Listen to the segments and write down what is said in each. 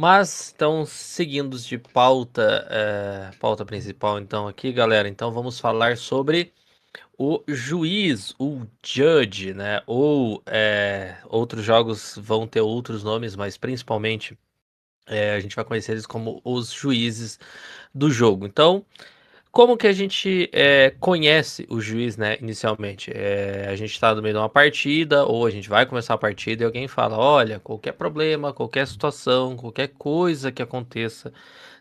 Mas, então, seguindo de pauta, pauta principal, então, aqui, galera, então vamos falar sobre o juiz, o judge, né? Ou outros jogos vão ter outros nomes, mas principalmente a gente vai conhecer eles como os juízes do jogo. Então, como que a gente conhece o juiz, né, inicialmente? A gente está no meio de uma partida, ou a gente vai começar a partida e alguém fala: olha, qualquer problema, qualquer situação, qualquer coisa que aconteça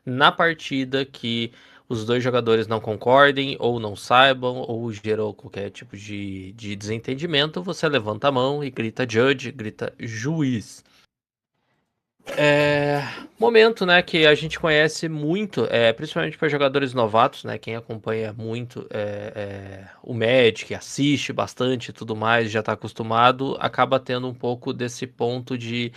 na partida que os dois jogadores não concordem, ou não saibam, ou gerou qualquer tipo de desentendimento, você levanta a mão e grita judge, grita juiz. É, momento, né, que a gente conhece muito, principalmente para jogadores novatos, né, quem acompanha muito o Magic, assiste bastante e tudo mais, já está acostumado, acaba tendo um pouco desse ponto de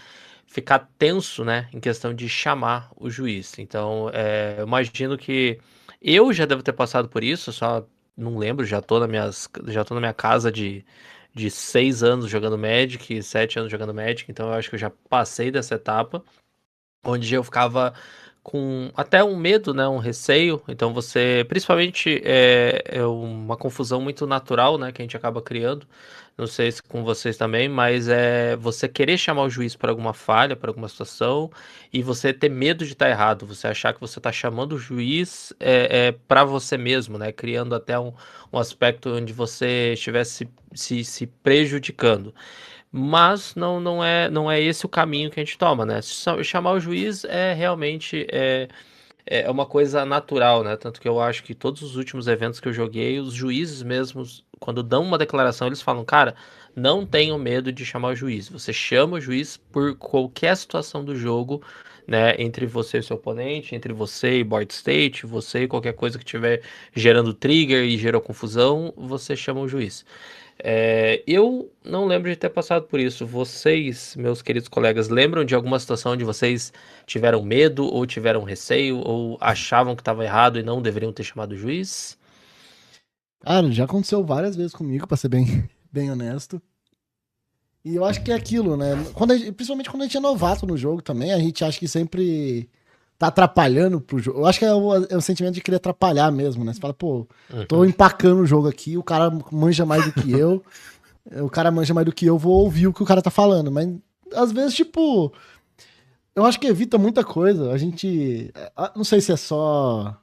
ficar tenso, né, em questão de chamar o juiz. Então, eu imagino que eu já devo ter passado por isso, só não lembro, já tô na minha casa de 6 anos jogando Magic, 7 anos jogando Magic, então eu acho que eu já passei dessa etapa onde eu ficava com até um medo, né, um receio. Então você, principalmente, é uma confusão muito natural, né, que a gente acaba criando. Não sei se com vocês também, mas é você querer chamar o juiz para alguma falha, para alguma situação, e você ter medo de estar errado. Você achar que você está chamando o juiz para você mesmo, né, criando até um aspecto onde você estivesse se prejudicando. Mas não é esse o caminho que a gente toma, né? Chamar o juiz é realmente é uma coisa natural, né? Tanto que eu acho que todos os últimos eventos que eu joguei, os juízes mesmos, quando dão uma declaração, eles falam, cara, não tenham medo de chamar o juiz. Você chama o juiz por qualquer situação do jogo, né? Entre você e seu oponente, entre você e board state, você e qualquer coisa que tiver gerando trigger e gerou confusão, você chama o juiz. Eu não lembro de ter passado por isso. Vocês, meus queridos colegas, lembram de alguma situação onde vocês tiveram medo ou tiveram receio ou achavam que estava errado e não deveriam ter chamado o juiz? Cara, já aconteceu várias vezes comigo, pra ser bem, bem honesto. E eu acho que é aquilo, né? Principalmente quando a gente é novato no jogo também, a gente acha que sempre tá atrapalhando pro jogo. Eu acho que é o sentimento de querer atrapalhar mesmo, né? Você fala, pô, tô Uhum. empacando o jogo aqui, o cara manja mais do que eu, o cara manja mais do que eu, vou ouvir o que o cara tá falando. Mas às vezes, tipo, eu acho que evita muita coisa. A gente. Não sei se é só.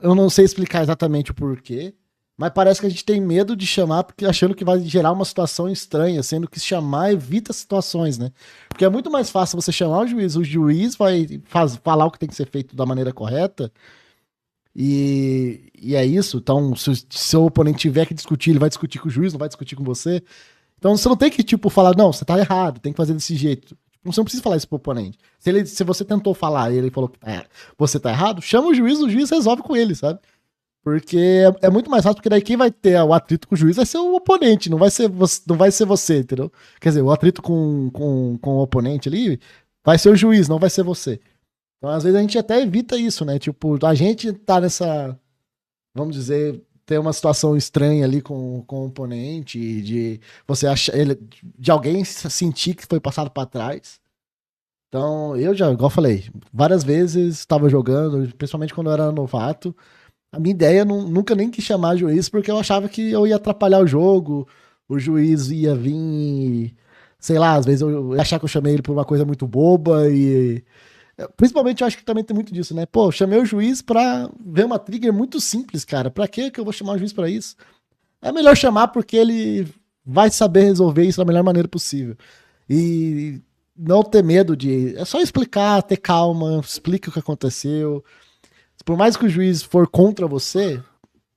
Eu não sei explicar exatamente o porquê, mas parece que a gente tem medo de chamar porque achando que vai gerar uma situação estranha, sendo que chamar evita situações, né? Porque é muito mais fácil você chamar o juiz vai falar o que tem que ser feito da maneira correta, e é isso. Então, se o seu oponente tiver que discutir, ele vai discutir com o juiz, não vai discutir com você. Então, você não tem que, tipo, falar, não, você tá errado, tem que fazer desse jeito. Você não precisa falar isso pro oponente. Se você tentou falar e ele falou que você tá errado, chama o juiz resolve com ele, sabe? Porque é muito mais fácil, porque daí quem vai ter o atrito com o juiz vai ser o oponente, não vai ser você, entendeu? Quer dizer, o atrito com o oponente ali vai ser o juiz, não vai ser você. Então, às vezes, a gente até evita isso, né? Tipo, a gente tá nessa, vamos dizer, ter uma situação estranha ali com o oponente, de você achar ele, de alguém sentir que foi passado para trás. Então, eu já, igual eu falei, várias vezes estava jogando, principalmente quando eu era novato. A minha ideia nunca nem quis chamar juiz, porque eu achava que eu ia atrapalhar o jogo, o juiz ia vir, sei lá, às vezes eu ia achar que eu chamei ele por uma coisa muito boba e. Principalmente eu acho que também tem muito disso, né? Pô, eu chamei o juiz pra ver uma trigger muito simples, cara. Pra que eu vou chamar o juiz pra isso? É melhor chamar porque ele vai saber resolver isso da melhor maneira possível. E não ter medo de. É só explicar, ter calma, explica o que aconteceu. Por mais que o juiz for contra você,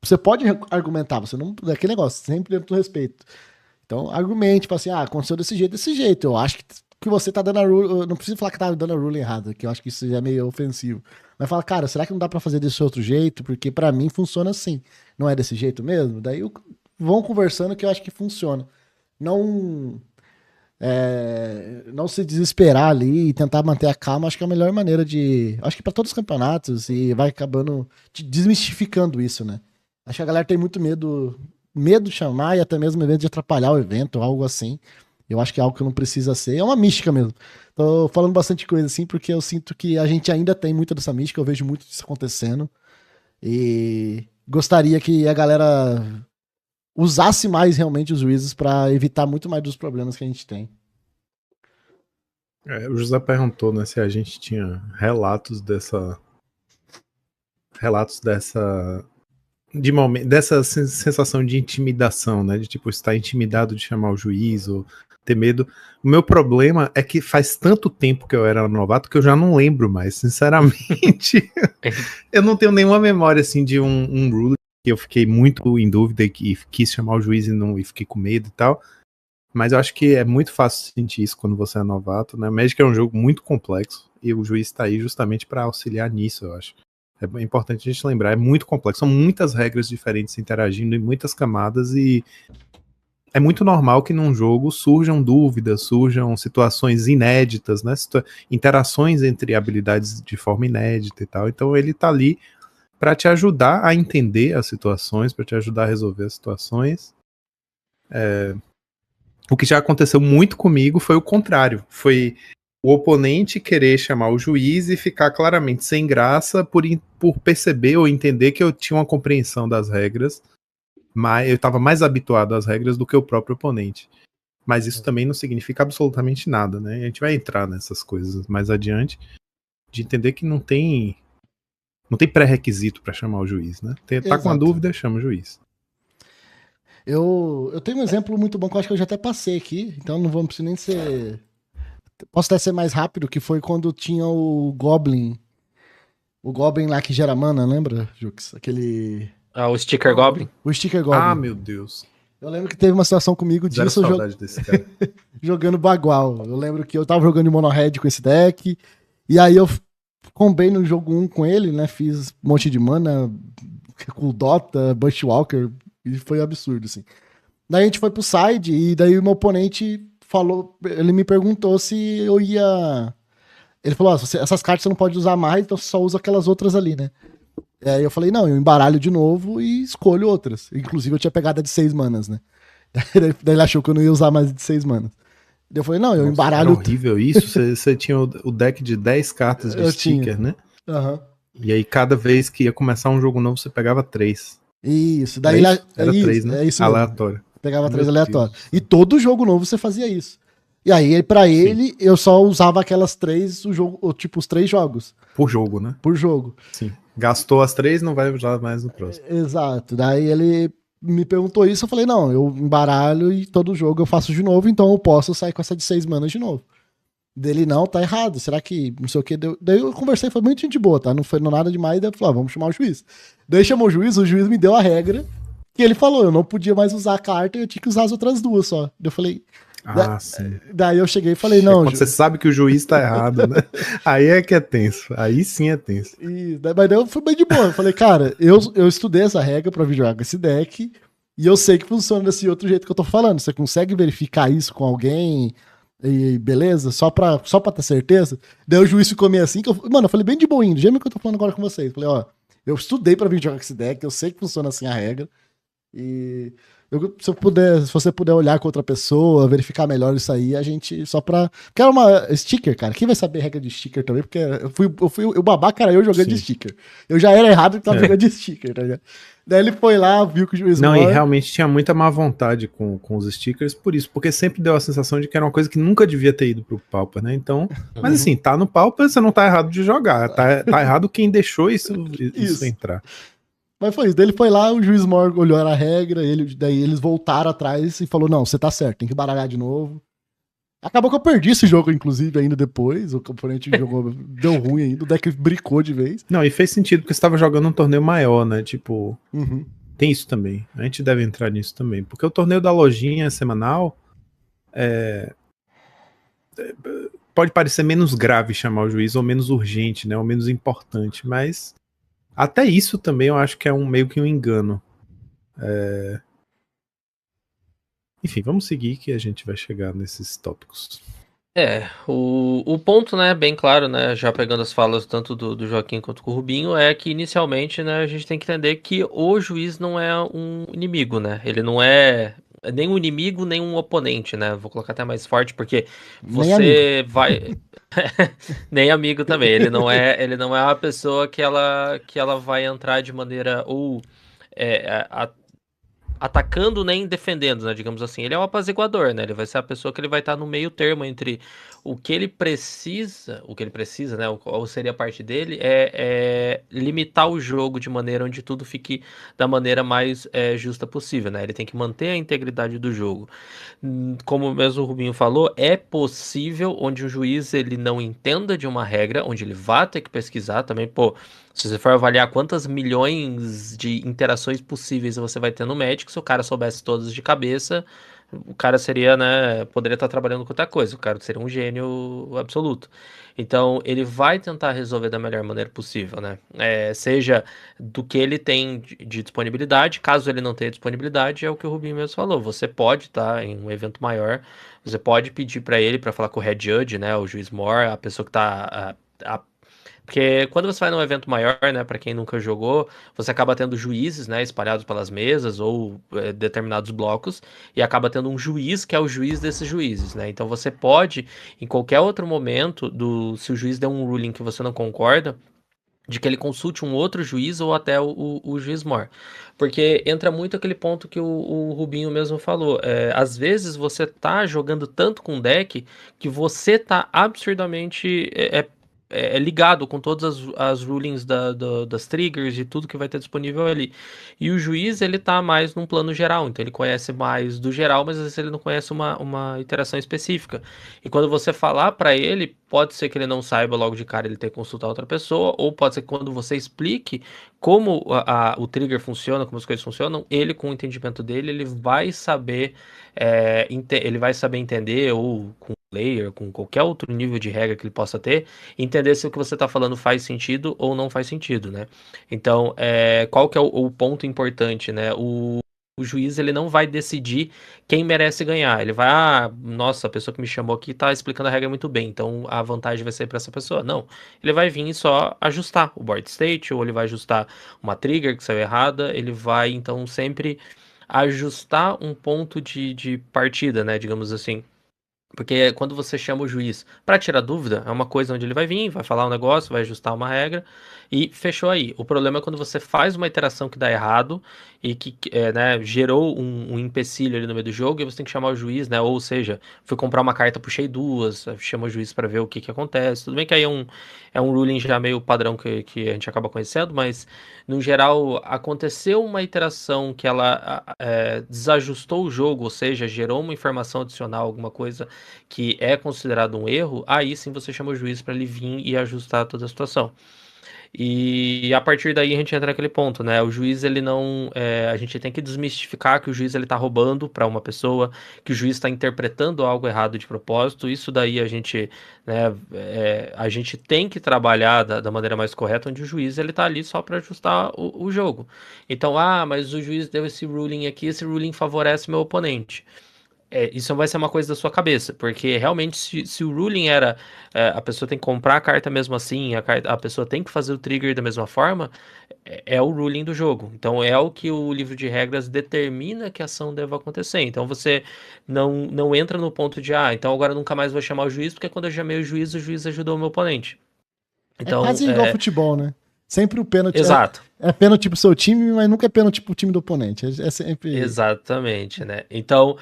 você pode argumentar, você não. É aquele negócio, sempre dentro do respeito. Então, argumente, tipo assim, aconteceu desse jeito, desse jeito. Eu acho que você tá dando a rule. Não preciso falar que tá dando a rule errada, que eu acho que isso já é meio ofensivo. Mas fala, cara, será que não dá pra fazer desse outro jeito? Porque pra mim funciona assim. Não é desse jeito mesmo? Daí vão conversando que eu acho que funciona. Não. Não se desesperar ali e tentar manter a calma, acho que é a melhor maneira de. Acho que para todos os campeonatos e vai acabando desmistificando isso, né? Acho que a galera tem muito medo de chamar e até mesmo medo de atrapalhar o evento, algo assim. Eu acho que é algo que não precisa ser. É uma mística mesmo. Tô falando bastante coisa assim, porque eu sinto que a gente ainda tem muita dessa mística, eu vejo muito disso acontecendo. E gostaria que a galera usasse mais realmente os juízes pra evitar muito mais dos problemas que a gente tem. O José perguntou, né, se a gente tinha relatos dessa sensação de intimidação, né, de tipo estar intimidado de chamar o juiz ou ter medo. O meu problema é que faz tanto tempo que eu era novato que eu já não lembro mais, sinceramente. Eu não tenho nenhuma memória assim de um rule que eu fiquei muito em dúvida e quis chamar o juiz e fiquei com medo e tal. Mas eu acho que é muito fácil sentir isso quando você é novato, né? Magic é um jogo muito complexo e o juiz está aí justamente para auxiliar nisso, eu acho. É importante a gente lembrar, é muito complexo, são muitas regras diferentes interagindo em muitas camadas e é muito normal que num jogo surjam dúvidas, surjam situações inéditas, né? Interações entre habilidades de forma inédita e tal. Então ele tá ali para te ajudar a entender as situações, para te ajudar a resolver as situações. O que já aconteceu muito comigo foi o contrário. Foi o oponente querer chamar o juiz e ficar claramente sem graça por perceber ou entender que eu tinha uma compreensão das regras, mas eu estava mais habituado às regras do que o próprio oponente. Mas isso também não significa absolutamente nada, né? A gente vai entrar nessas coisas mais adiante, de entender que não tem pré-requisito para chamar o juiz, né? Tá com uma dúvida, chama o juiz. Eu tenho um exemplo muito bom que eu acho que eu já até passei aqui, então não vamos precisar nem ser. Posso até ser mais rápido, que foi quando tinha o Goblin. O Goblin lá que gera mana, lembra, Jux? Aquele. O Sticker Goblin? O Sticker Goblin. Ah, meu Deus. Eu lembro que teve uma situação comigo disso. Zero saudade desse cara. Jogando Bagual. Eu lembro que eu tava jogando de Mono Red com esse deck. E aí eu combei no jogo 1 com ele, né? Fiz um monte de mana, com Dota, Bushwalker. E foi absurdo, assim. Daí a gente foi pro side e daí o meu oponente falou, ele me perguntou se eu ia. Ele falou: essas cartas você não pode usar mais, então você só usa aquelas outras ali, né? E aí eu falei: não, eu embaralho de novo e escolho outras. Inclusive eu tinha pegada de 6 manas, né? Daí ele achou que eu não ia usar mais de 6 manas. Daí eu falei: não, eu embaralho. Era horrível isso. Você tinha o deck de 10 cartas de sticker, né? Uhum. E aí cada vez que ia começar um jogo novo, você pegava 3. Isso, daí era 3, né? É isso aleatório. Pegava 3 aleatório. E todo jogo novo você fazia isso. E aí, pra ele, sim, eu só usava aquelas 3, os 3 jogos. Por jogo, né? Por jogo. Sim. Gastou as 3, não vai usar mais no próximo. Exato. Daí ele me perguntou isso, eu falei: não, eu embaralho e todo jogo eu faço de novo, então eu posso sair com essa de 6 manas de novo. Dele: não, tá errado. Será que não sei o que? Daí eu conversei, foi muito gente boa, tá? Não foi nada demais. Daí eu falei: vamos chamar o juiz. Daí chamou o juiz me deu a regra. Que ele falou: eu não podia mais usar a carta, eu tinha que usar as outras 2 só. Eu falei. Sim. Daí eu cheguei e falei: não. Quando você sabe que o juiz tá errado, né? Aí é que é tenso. Aí sim é tenso. Mas daí eu fui bem de boa. Eu falei: cara, eu estudei essa regra pra vir jogar com esse deck. E eu sei que funciona desse outro jeito que eu tô falando. Você consegue verificar isso com alguém? E beleza? Só pra ter certeza? Daí o juiz ficou meio assim. Mano, eu falei bem de boinho. Do jeito que eu tô falando agora com vocês. Eu falei: ó, eu estudei pra vir jogar com esse deck. Eu sei que funciona assim a regra. E se você puder olhar com outra pessoa, verificar melhor isso aí, a gente só pra. Porque era uma sticker, cara. Quem vai saber regra de sticker também? Porque eu babaca era eu jogando de sticker. Eu já era errado que tava jogando de sticker, tá ligado? Daí ele foi lá, viu que o juiz não, e realmente tinha muita má vontade com os stickers por isso, porque sempre deu a sensação de que era uma coisa que nunca devia ter ido pro Pauper, né? Então, mas assim, tá no Pauper, você não tá errado de jogar. Tá errado quem deixou isso entrar. Mas foi isso. Daí ele foi lá, o juiz Morgan olhou a regra, daí eles voltaram atrás e falou: não, você tá certo, tem que baralhar de novo. Acabou que eu perdi esse jogo, inclusive, ainda depois. O componente jogou, deu ruim ainda, o deck bricou de vez. Não, e fez sentido, porque você tava jogando um torneio maior, né? Tipo, tem isso também. A gente deve entrar nisso também. Porque o torneio da lojinha semanal pode parecer menos grave chamar o juiz, ou menos urgente, né? Ou menos importante, mas até isso também eu acho que é meio que um engano. Enfim, vamos seguir que a gente vai chegar nesses tópicos. O ponto, né, bem claro, né, já pegando as falas tanto do Joaquim quanto do Rubinho, é que inicialmente, né, a gente tem que entender que o juiz não é um inimigo, né, ele não é nem um inimigo, nem um oponente, né? Vou colocar até mais forte, porque Nem amigo. você vai. Nem amigo também. Ele não é uma pessoa que ela vai entrar de maneira ou é, atacando nem defendendo, né? Digamos assim. Ele é um apaziguador, né? Ele vai ser a pessoa que ele vai estar no meio termo entre o que ele precisa, né? Ou seria a parte dele, é limitar o jogo de maneira onde tudo fique da maneira mais justa possível, né? Ele tem que manter a integridade do jogo. Como mesmo o Rubinho falou, é possível onde o juiz ele não entenda de uma regra, onde ele vá ter que pesquisar também, pô, se você for avaliar quantas milhões de interações possíveis você vai ter no Magic, se o cara soubesse todas de cabeça, o cara seria, né, poderia estar trabalhando com outra coisa, o cara seria um gênio absoluto. Então, ele vai tentar resolver da melhor maneira possível, né? Seja do que ele tem de disponibilidade, caso ele não tenha disponibilidade, é o que o Rubinho mesmo falou. Você pode estar em um evento maior, você pode pedir para ele para falar com o Head Judge, né, o juiz Moore, a pessoa que está porque quando você vai num evento maior, né, para quem nunca jogou, você acaba tendo juízes, né, espalhados pelas mesas ou determinados blocos, e acaba tendo um juiz que é o juiz desses juízes, né? Então você pode, em qualquer outro momento, se o juiz der um ruling que você não concorda, de que ele consulte um outro juiz ou até o juiz mor. Porque entra muito aquele ponto que o Rubinho mesmo falou. Às vezes você tá jogando tanto com deck que você tá absurdamente ligado com todas as rulings das triggers e tudo que vai ter disponível ali. E o juiz, ele tá mais num plano geral, então ele conhece mais do geral, mas às vezes ele não conhece uma interação específica. E quando você falar para ele, pode ser que ele não saiba logo de cara, ele ter que consultar outra pessoa, ou pode ser que quando você explique como o trigger funciona, como as coisas funcionam, ele, com o entendimento dele, ele vai saber entender, ou com player, com qualquer outro nível de regra que ele possa ter, entender se o que você está falando faz sentido ou não faz sentido, né? Então, qual que é o ponto importante, né? O juiz ele não vai decidir quem merece ganhar. Ele vai, nossa, a pessoa que me chamou aqui tá explicando a regra muito bem, então a vantagem vai ser para essa pessoa. Não. Ele vai vir e só ajustar o board state, ou ele vai ajustar uma trigger que saiu errada, ele vai então sempre ajustar um ponto de partida, né? Digamos assim. Porque quando você chama o juiz para tirar dúvida, é uma coisa onde ele vai vir, vai falar um negócio, vai ajustar uma regra e fechou aí. O problema é quando você faz uma interação que dá errado e que né, gerou um empecilho ali no meio do jogo e você tem que chamar o juiz, né? Ou seja, fui comprar uma carta, puxei duas, chama o juiz para ver o que acontece. Tudo bem que aí é um ruling já meio padrão que a gente acaba conhecendo, mas no geral aconteceu uma interação que ela desajustou o jogo, ou seja, gerou uma informação adicional, alguma coisa que é considerado um erro, aí sim você chama o juiz para ele vir e ajustar toda a situação. E a partir daí a gente entra naquele ponto, né? O juiz ele não, a gente tem que desmistificar que o juiz ele tá roubando para uma pessoa, que o juiz está interpretando algo errado de propósito. Isso daí a gente, né? A gente tem que trabalhar da maneira mais correta, onde o juiz ele tá ali só para ajustar o jogo. Então, mas o juiz deu esse ruling aqui, esse ruling favorece meu oponente. Isso vai ser uma coisa da sua cabeça, porque realmente se o ruling era a pessoa tem que comprar a carta mesmo assim, a pessoa tem que fazer o trigger da mesma forma, é o ruling do jogo. Então é o que o livro de regras determina que a ação deva acontecer. Então você não entra no ponto de, então agora eu nunca mais vou chamar o juiz, porque quando eu chamei o juiz ajudou o meu oponente. É Então, quase igual futebol, né? Sempre o pênalti exato. é pênalti pro seu time, mas nunca é pênalti pro time do oponente. É sempre. Exatamente, né? Então,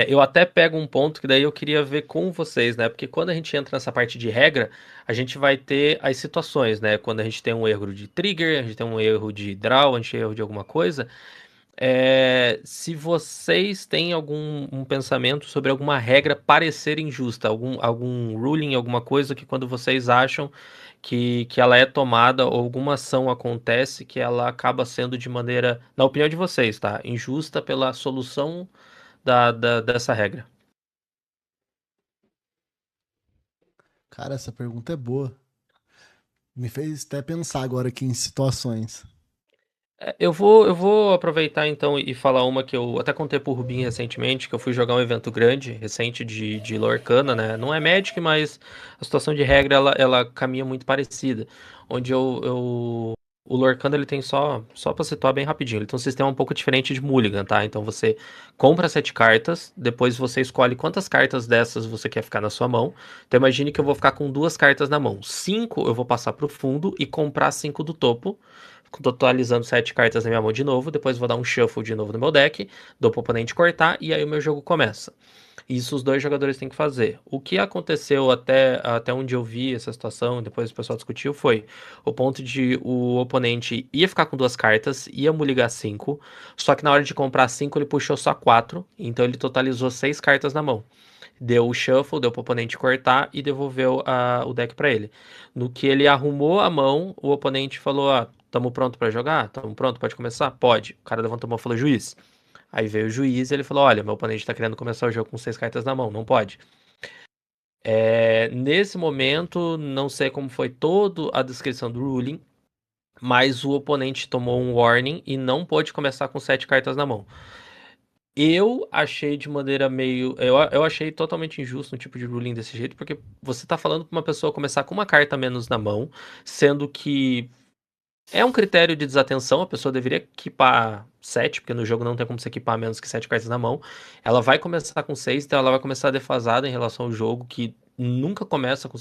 eu até pego um ponto que daí eu queria ver com vocês, né? Porque quando a gente entra nessa parte de regra, a gente vai ter as situações, né? Quando a gente tem um erro de trigger, a gente tem um erro de draw, a gente tem um erro de alguma coisa. Se vocês têm um pensamento sobre alguma regra parecer injusta, algum ruling, alguma coisa que quando vocês acham que ela é tomada ou alguma ação acontece que ela acaba sendo de maneira, na opinião de vocês, tá? Injusta pela solução dessa regra. Cara, essa pergunta é boa. Me fez até pensar agora aqui em situações. Eu vou aproveitar então e falar uma que eu até contei pro Rubinho recentemente, que eu fui jogar um evento grande, recente de Lorcana, né? Não é Magic, mas a situação de regra ela caminha muito parecida. Onde O Lorcano, ele tem só pra situar bem rapidinho, ele tem um sistema um pouco diferente de Mulligan, tá? Então você compra 7 cartas, depois você escolhe quantas cartas dessas você quer ficar na sua mão. Então imagine que eu vou ficar com 2 cartas na mão. 5 eu vou passar pro fundo e comprar 5 do topo, totalizando 7 cartas na minha mão de novo. Depois vou dar um shuffle de novo no meu deck, dou pro oponente cortar e aí o meu jogo começa. Isso os dois jogadores têm que fazer. O que aconteceu até onde eu vi essa situação, depois o pessoal discutiu, foi o ponto de o oponente ia ficar com 2 cartas, ia ligar 5, só que na hora de comprar 5 ele puxou só 4, então ele totalizou 6 cartas na mão. Deu o shuffle, deu pro oponente cortar e devolveu o deck pra ele. No que ele arrumou a mão, o oponente falou: Ah, tamo pronto pra jogar? Tamo pronto, pode começar? Pode. O cara levantou a mão e falou: Juiz. Aí veio o juiz e ele falou: Olha, meu oponente tá querendo começar o jogo com 6 cartas na mão, não pode. Nesse momento, não sei como foi toda a descrição do ruling, mas o oponente tomou um warning e não pôde começar com 7 cartas na mão. Eu achei de maneira meio. Eu achei totalmente injusto um tipo de ruling desse jeito, porque você tá falando pra uma pessoa começar com uma carta a menos na mão, sendo que é um critério de desatenção, a pessoa deveria equipar 7, porque no jogo não tem como você equipar menos que 7 cartas na mão. Ela vai começar com 6, então ela vai começar defasada em relação ao jogo, que nunca começa com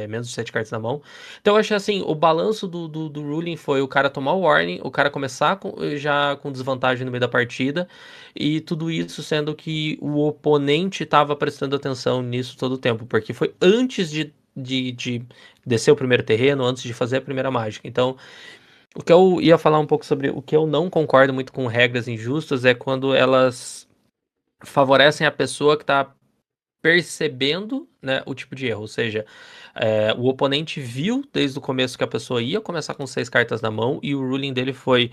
menos de 7 cartas na mão. Então eu achei assim, o balanço do ruling foi o cara tomar o warning, o cara começar já com desvantagem no meio da partida, e tudo isso sendo que o oponente estava prestando atenção nisso todo o tempo, porque foi antes de descer o primeiro terreno, antes de fazer a primeira mágica. Então, o que eu ia falar um pouco sobre o que eu não concordo muito com regras injustas é quando elas favorecem a pessoa que está percebendo, né, o tipo de erro. Ou seja, o oponente viu desde o começo que a pessoa ia começar com 6 cartas na mão e o ruling dele foi,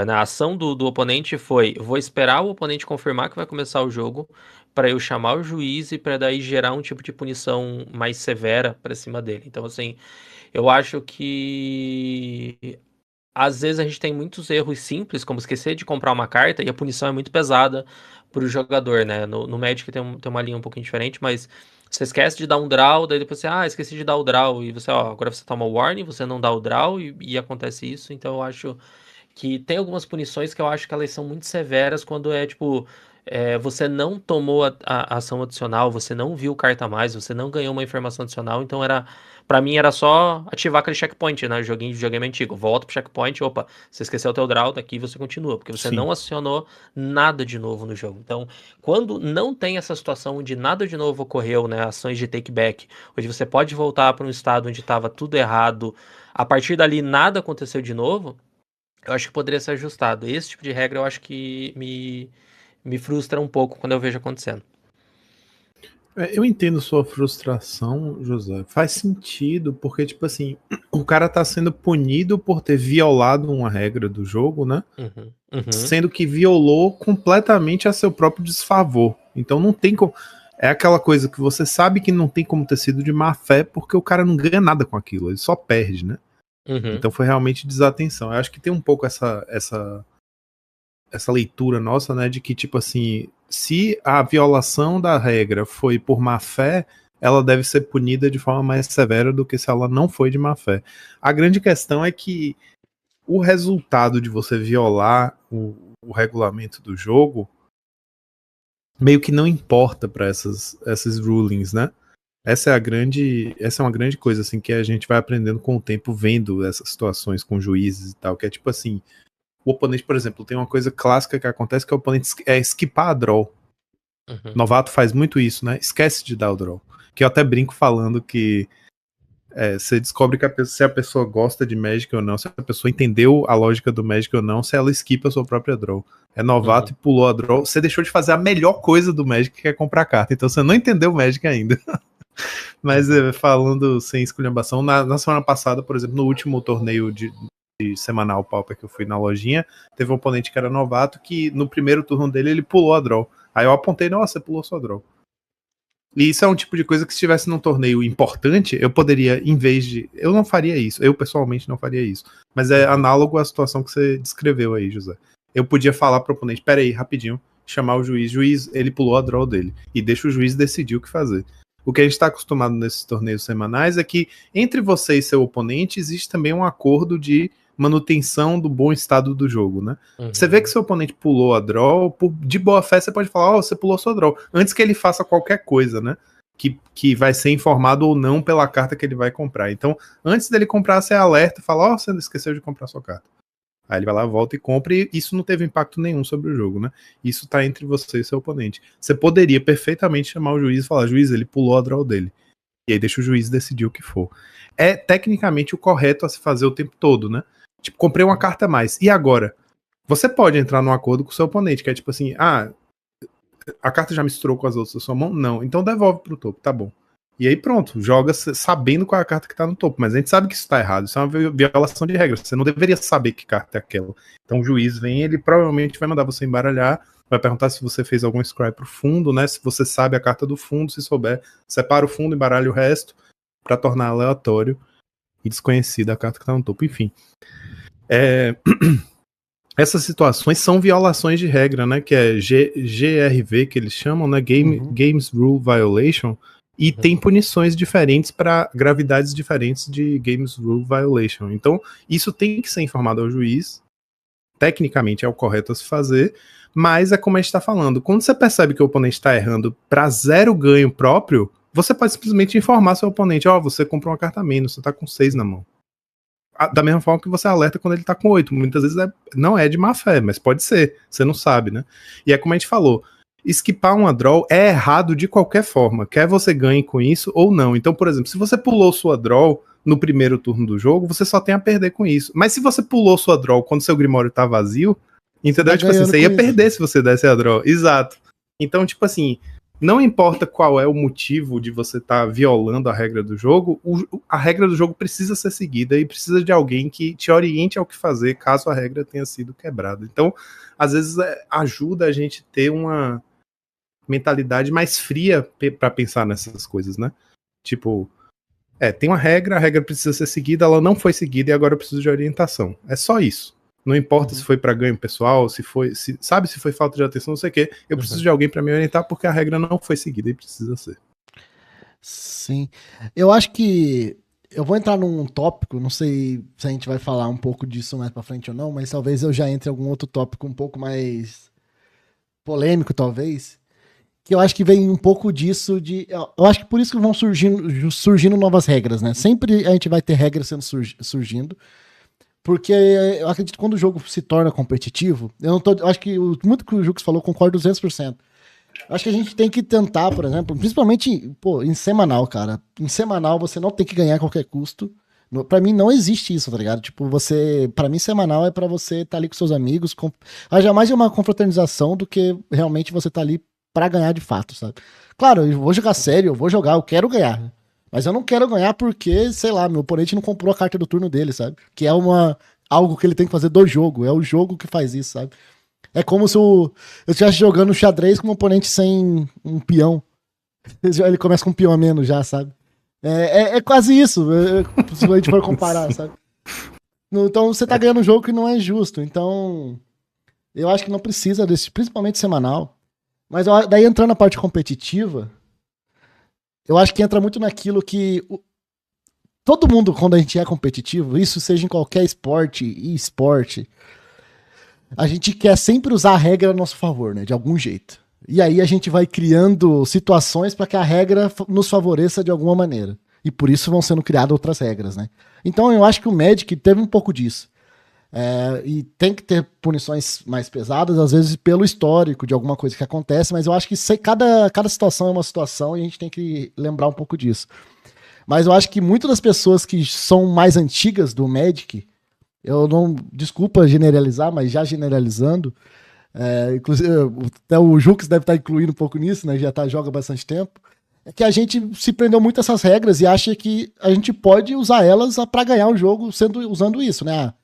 na ação do oponente foi, vou esperar o oponente confirmar que vai começar o jogo para eu chamar o juiz e para daí gerar um tipo de punição mais severa para cima dele. Então, assim, eu acho que às vezes a gente tem muitos erros simples, como esquecer de comprar uma carta, e a punição é muito pesada pro jogador, né? No Magic tem uma linha um pouquinho diferente, mas você esquece de dar um draw, daí depois você, esqueci de dar o draw, e você, agora você toma o warning, você não dá o draw, e acontece isso, então eu acho que tem algumas punições que eu acho que elas são muito severas quando é tipo. Você não tomou a ação adicional, você não viu carta a mais, você não ganhou uma informação adicional, então pra mim era só ativar aquele checkpoint, né? Joguinho de videogame antigo. Volta pro checkpoint, opa, você esqueceu o teu draw, daqui você continua, porque você Sim. não acionou nada de novo no jogo. Então, quando não tem essa situação onde nada de novo ocorreu, né? Ações de take back, onde você pode voltar para um estado onde estava tudo errado, a partir dali nada aconteceu de novo. Eu acho que poderia ser ajustado. Esse tipo de regra eu acho que me frustra um pouco quando eu vejo acontecendo. Eu entendo sua frustração, José. Faz sentido, porque, tipo assim, o cara tá sendo punido por ter violado uma regra do jogo, né? Uhum. Sendo que violou completamente a seu próprio desfavor. Então não tem como. É aquela coisa que você sabe que não tem como ter sido de má fé, porque o cara não ganha nada com aquilo, ele só perde, né? Uhum. Então foi realmente desatenção. Eu acho que tem um pouco essa leitura nossa, né, de que, tipo assim, se a violação da regra foi por má fé, ela deve ser punida de forma mais severa do que se ela não foi de má fé. A grande questão é que o resultado de você violar o regulamento do jogo meio que não importa para essas rulings, né? Essa é uma grande coisa assim que a gente vai aprendendo com o tempo, vendo essas situações com juízes e tal, que é tipo assim, o oponente, por exemplo, tem uma coisa clássica que acontece que o oponente skipar a draw. Uhum. Novato faz muito isso, né? Esquece de dar o draw. Que eu até brinco falando que você descobre que se a pessoa gosta de Magic ou não, se a pessoa entendeu a lógica do Magic ou não, se ela skipa a sua própria draw. É novato e pulou a draw, você deixou de fazer a melhor coisa do Magic, que é comprar carta. Então você não entendeu o Magic ainda. Mas falando sem esculhambação, na semana passada, por exemplo, no último torneio de semanal Pauper que eu fui na lojinha, teve um oponente que era novato que no primeiro turno dele ele pulou a draw. Aí eu apontei, nossa, você pulou sua draw. E isso é um tipo de coisa que se estivesse num torneio importante, eu poderia, em vez de... Eu não faria isso, eu pessoalmente não faria isso. Mas é análogo à situação que você descreveu aí, José. Eu podia falar pro oponente, peraí, rapidinho, chamar o juiz, ele pulou a draw dele. E deixa o juiz decidir o que fazer. O que a gente está acostumado nesses torneios semanais é que entre você e seu oponente existe também um acordo de manutenção do bom estado do jogo, né? Você vê que seu oponente pulou a draw, de boa fé você pode falar, você pulou sua draw, antes que ele faça qualquer coisa, né? Que vai ser informado ou não pela carta que ele vai comprar. Então, antes dele comprar, você alerta e fala, você esqueceu de comprar sua carta. Aí ele vai lá, volta e compra, e isso não teve impacto nenhum sobre o jogo, né? Isso tá entre você e seu oponente. Você poderia perfeitamente chamar o juiz e falar, juiz, ele pulou a draw dele. E aí deixa o juiz decidir o que for. É tecnicamente o correto a se fazer o tempo todo, né? Tipo, comprei uma carta a mais. E agora? Você pode entrar num acordo com o seu oponente, que é tipo assim, a carta já misturou com as outras da sua mão? Não. Então devolve pro topo, tá bom. E aí pronto, joga sabendo qual é a carta que tá no topo. Mas a gente sabe que isso tá errado. Isso é uma violação de regras. Você não deveria saber que carta é aquela. Então o juiz vem, ele provavelmente vai mandar você embaralhar, vai perguntar se você fez algum scry pro fundo, né? Se você sabe a carta do fundo, se souber, separa o fundo, embaralha o resto, pra tornar aleatório e desconhecida a carta que tá no topo. Enfim. Essas situações são violações de regra, né? Que é GRV, que eles chamam, né? Games Rule Violation. E tem punições diferentes para gravidades diferentes de Games Rule Violation. Então, isso tem que ser informado ao juiz. Tecnicamente é o correto a se fazer. Mas é como a gente está falando. Quando você percebe que o oponente está errando para 0 ganho próprio, você pode simplesmente informar seu oponente. Você comprou uma carta a menos, você está com 6 na mão. Da mesma forma que você alerta quando ele tá com 8. Muitas vezes não é de má fé, mas pode ser. Você não sabe, né? E é como a gente falou. Esquipar uma draw é errado de qualquer forma. Quer você ganhe com isso ou não. Então, por exemplo, se você pulou sua draw no primeiro turno do jogo, você só tem a perder com isso. Mas se você pulou sua draw quando seu Grimório tá vazio, entendeu? Tipo assim, você ia perder se você desse a draw. Exato. Então, tipo assim, não importa qual é o motivo de você estar violando a regra do jogo, a regra do jogo precisa ser seguida e precisa de alguém que te oriente ao que fazer caso a regra tenha sido quebrada. Então, às vezes, ajuda a gente ter uma mentalidade mais fria para pensar nessas coisas, né? Tipo, tem uma regra, a regra precisa ser seguida, ela não foi seguida e agora eu preciso de orientação. É só isso. Não importa se foi para ganho pessoal, se foi falta de atenção, não sei o quê. Eu preciso de alguém para me orientar porque a regra não foi seguida e precisa ser. Sim. Eu acho que eu vou entrar num tópico, não sei se a gente vai falar um pouco disso mais para frente ou não, mas talvez eu já entre em algum outro tópico um pouco mais polêmico, talvez. Que eu acho que vem um pouco disso eu acho que por isso que vão surgindo novas regras, né? Sempre a gente vai ter regras sendo surgindo. Porque eu acredito que quando o jogo se torna competitivo, eu acho que muito que o Jux falou, concordo 200%. Acho que a gente tem que tentar, por exemplo, principalmente em semanal, cara. Em semanal você não tem que ganhar a qualquer custo. Pra mim não existe isso, tá ligado? Tipo, pra mim semanal é pra você estar ali com seus amigos. Haja mais de uma confraternização do que realmente você tá ali pra ganhar de fato, sabe? Claro, eu vou jogar sério, eu quero ganhar. Mas eu não quero ganhar porque, sei lá, meu oponente não comprou a carta do turno dele, sabe? Que é algo que ele tem que fazer do jogo. É o jogo que faz isso, sabe? É como se eu estivesse jogando xadrez com um oponente sem um peão. Ele começa com um peão a menos já, sabe? É quase isso, se a gente for comparar, sabe? Então você tá ganhando um jogo que não é justo. Então, eu acho que não precisa desse, principalmente semanal. Mas daí entrando na parte competitiva, eu acho que entra muito naquilo que todo mundo, quando a gente é competitivo, isso seja em qualquer esporte e esporte, a gente quer sempre usar a regra a nosso favor, né? De algum jeito. E aí a gente vai criando situações para que a regra nos favoreça de alguma maneira. E por isso vão sendo criadas outras regras, né? Então eu acho que o Magic teve um pouco disso. E tem que ter punições mais pesadas, às vezes pelo histórico de alguma coisa que acontece, mas eu acho que cada situação é uma situação e a gente tem que lembrar um poucle disso. Mas eu acho que muitas das pessoas que são mais antigas do Magic, desculpa generalizar, mas já generalizando, inclusive até o Jux deve estar incluindo um pouco nisso, né? Já joga há bastante tempo. É que a gente se prendeu muito a essas regras e acha que a gente pode usar elas para ganhar o jogo usando isso, né?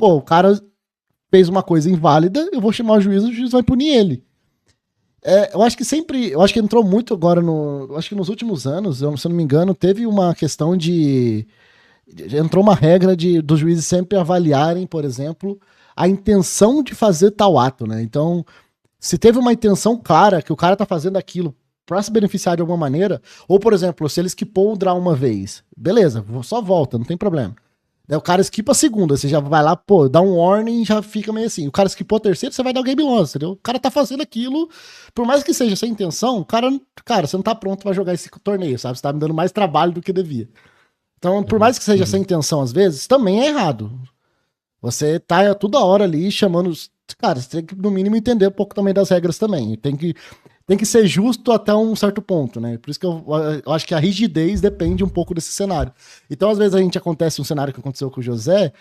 O cara fez uma coisa inválida, eu vou chamar o juiz vai punir ele. Eu acho que entrou muito agora acho que nos últimos anos, se eu não me engano, teve uma questão entrou uma regra dos juízes sempre avaliarem, por exemplo, a intenção de fazer tal ato, né? Então, se teve uma intenção clara que o cara tá fazendo aquilo pra se beneficiar de alguma maneira, ou, por exemplo, se ele esquipou o draw uma vez, beleza, só volta, não tem problema. Daí o cara skipa a segunda, você já vai lá, pô, dá um warning, já fica meio assim. O cara skipou a terceira, você vai dar o game loss, entendeu? O cara tá fazendo aquilo, por mais que seja sem intenção, cara, você não tá pronto pra jogar esse torneio, sabe? Você tá me dando mais trabalho do que devia. Então, por mais que seja sem intenção às vezes, também é errado. Você tá toda hora ali chamando... Cara, você tem que, no mínimo, entender um pouco também das regras também. Tem que ser justo até um certo ponto, né? Por isso que eu acho que a rigidez depende um pouco desse cenário. Então, às vezes, acontece um cenário que aconteceu com o José,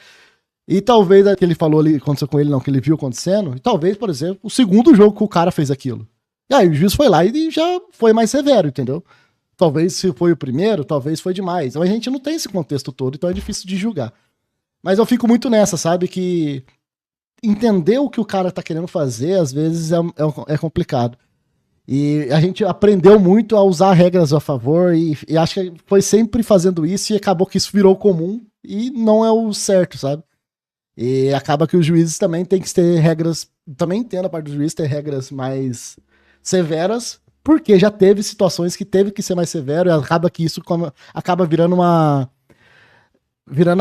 e talvez que ele falou ali, aconteceu com ele, não, que ele viu acontecendo, e talvez, por exemplo, o segundo jogo que o cara fez aquilo. E aí o juiz foi lá e já foi mais severo, entendeu? Talvez se foi o primeiro, talvez foi demais. Mas a gente não tem esse contexto todo, então é difícil de julgar. Mas eu fico muito nessa, sabe? Que entender o que o cara tá querendo fazer, às vezes, é complicado. E a gente aprendeu muito a usar regras a favor e acho que foi sempre fazendo isso e acabou que isso virou comum e não é o certo, sabe? E acaba que os juízes também tem que ter regras, também entendo a parte do juiz ter regras mais severas, porque já teve situações que teve que ser mais severo e acaba que isso acaba virando a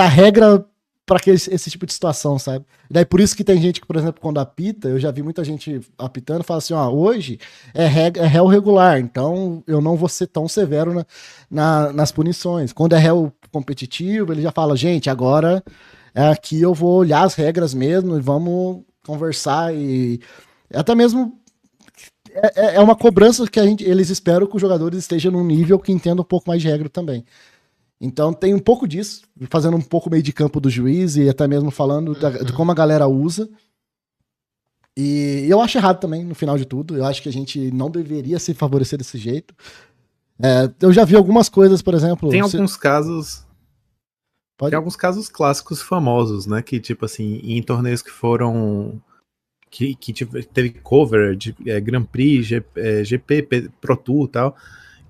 regra para esse tipo de situação, sabe? E daí por isso que tem gente que, por exemplo, quando apita, eu já vi muita gente apitando, fala assim, ó, hoje é réu regular, então eu não vou ser tão severo nas punições. Quando é réu competitivo, ele já fala, gente, agora aqui eu vou olhar as regras mesmo e vamos conversar e até mesmo é uma cobrança que eles esperam que os jogadores estejam num nível que entenda um pouco mais de regra também. Então tem um pouco disso, fazendo um pouco meio de campo do juiz e até mesmo falando de como a galera usa. E eu acho errado também, no final de tudo. Eu acho que a gente não deveria se favorecer desse jeito. Eu já vi algumas coisas, por exemplo... Tem alguns casos... Tem alguns casos clássicos famosos, né? Que, tipo assim, em torneios que foram... Que teve cover de Grand Prix, GP, Pro Tour e tal...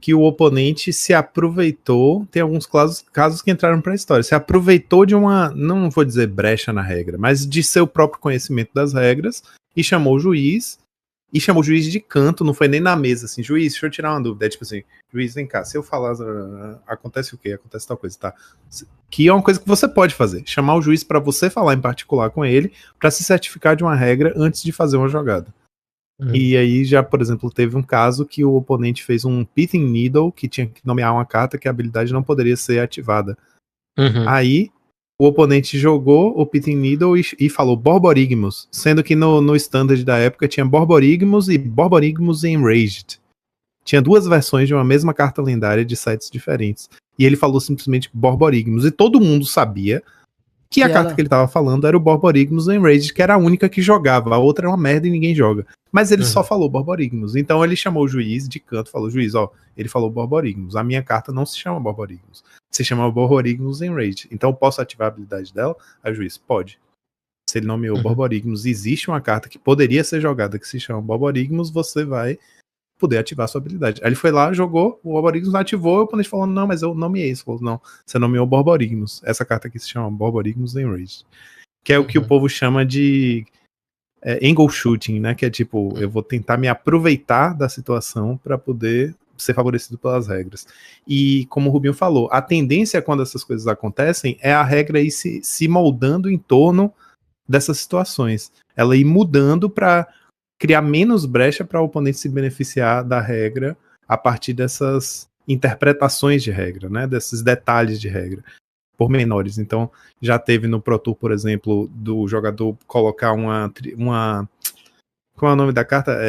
que o oponente se aproveitou, tem alguns casos que entraram para a história, se aproveitou de uma, não vou dizer brecha na regra, mas de seu próprio conhecimento das regras, e chamou o juiz de canto, não foi nem na mesa, assim, juiz, deixa eu tirar uma dúvida, tipo assim, juiz, vem cá, se eu falar, acontece o quê? Acontece tal coisa, tá? Que é uma coisa que você pode fazer, chamar o juiz para você falar em particular com ele, para se certificar de uma regra antes de fazer uma jogada. E aí já, por exemplo, teve um caso que o oponente fez um Pithing Needle, que tinha que nomear uma carta que a habilidade não poderia ser ativada. Aí o oponente jogou o Pithing Needle e falou Borborygmus, sendo que no standard da época tinha Borborygmus e Borborygmus Enraged. Tinha duas versões de uma mesma carta lendária de sites diferentes. E ele falou simplesmente Borborygmus, e todo mundo sabia que a carta que ele tava falando era o Borborygmus Enraged, que era a única que jogava, a outra era uma merda e ninguém joga. Mas ele só falou Borborygmus. Então ele chamou o juiz de canto, falou, juiz, ó, ele falou Borborygmus. A minha carta não se chama Borborygmus. Se chama Borborygmus Enraged. Então eu posso ativar a habilidade dela? Aí o juiz, pode. Se ele nomeou Borborygmus, existe uma carta que poderia ser jogada que se chama Borborygmus, você vai poder ativar a sua habilidade. Aí ele foi lá, jogou, o Borborygmus ativou, e o oponente falou, não, mas eu nomeei isso. Falou, não, você nomeou Borborygmus. Essa carta aqui se chama Borborygmus Enraged. Que é o que o povo chama de angle shooting, né? Que é tipo, eu vou tentar me aproveitar da situação para poder ser favorecido pelas regras. E como o Rubinho falou, a tendência quando essas coisas acontecem é a regra ir se moldando em torno dessas situações. Ela ir mudando para criar menos brecha para o oponente se beneficiar da regra a partir dessas interpretações de regra, né? Desses detalhes de regra pormenores. Então, já teve no Pro Tour, por exemplo, do jogador colocar uma qual é o nome da carta?